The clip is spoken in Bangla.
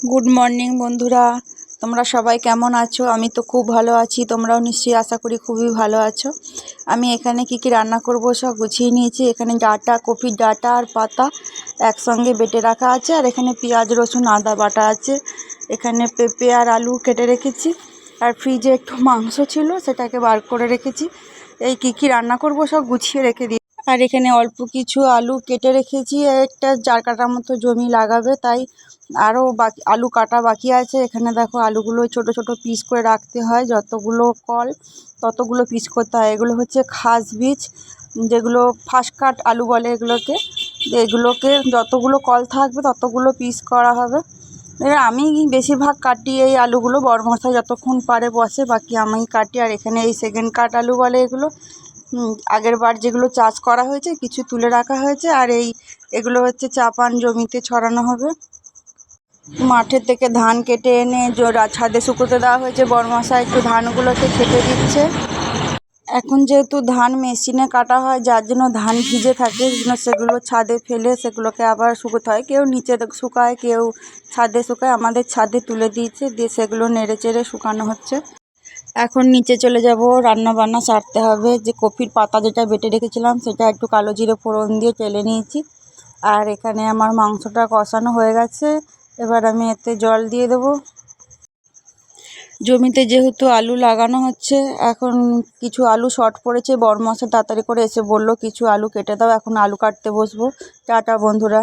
গুড মর্নিং বন্ধুরা, তোমরা সবাই কেমন আছো? আমি তো খুব ভালো আছি, তোমরাও নিশ্চয়ই আশা করি খুবই ভালো আছো। আমি এখানে কি কি রান্না করব সব গুছিয়ে নিয়েছি। এখানে ডাঁটা, কপির ডাঁটা আর পাতা একসঙ্গে বেটে রাখা আছে, আর এখানে পেঁয়াজ, রসুন, আদা বাটা আছে। এখানে পেঁপে আর আলু কেটে রেখেছি, আর ফ্রিজে একটু মাংস ছিল সেটাকে বার করে রেখেছি। এই কি কি রান্না করব সব গুছিয়ে রেখে দিই। আর এখানে অল্প কিছু আলু কেটে রেখেছি, একটা 4 কাঠা মতো জমি লাগাবে, তাই আরও বাকি আলু কাটা বাকি আছে। এখানে দেখো আলুগুলো ছোট ছোট পিস করে রাখতে হয়, যতগুলো কল ততগুলো পিস করতে হয়। এগুলো হচ্ছে খাস বীজ, যেগুলো ফার্স্ট কাট আলু বলে এগুলোকে। এগুলোকে যতগুলো কল থাকবে ততগুলো পিস করা হবে। আমি বেশিরভাগ কাটি এই আলুগুলো, বড়মশাই যতক্ষণ পারে বসে, বাকি আমি কাটি। আর এখানে এই সেকেন্ড কাট আলু বলে এগুলো। আগের বার যেগুলো চাষ করা হয়েছে কিছু তুলে রাখা হয়েছে, আর এগুলো হচ্ছে চাপান জমিতে ছড়ানো হবে। মাঠের থেকে ধান কেটে এনে ছাদে শুকোতে দেওয়া হয়েছে। বড়মশাই একটু ধানগুলোকে খেতে দিচ্ছে। এখন যেহেতু ধান মেশিনে কাটা হয়, যার জন্য ধান ভিজে থাকে, সেগুলো ছাদে ফেলে সেগুলোকে আবার শুকোতে হয়। কেউ নিচে শুকায়, কেউ ছাদে শুকায়। আমাদের ছাদে তুলে দিয়েছে, দিয়ে সেগুলো নেড়ে চেড়ে শুকানো হচ্ছে। এখন নিচে চলে যাব, রান্না বান্না সারতে হবে। যে কপির পাতা যেটা বেটে রেখেছিলাম সেটা একটু কালো জিরে ফোড়ন দিয়ে তেলে নিয়েছি। আর এখানে আমার মাংসটা কষানো হয়ে গেছে, এবার আমি এতে জল দিয়ে দেবো। জমিতে যেহেতু আলু লাগানো হচ্ছে, এখন কিছু আলু শর্ট পড়েছে। বড়মশাই তাড়াতাড়ি করে এসে বলল কিছু আলু কেটে দাও, এখন আলু কাটতে বসবো। টাটা বন্ধুরা।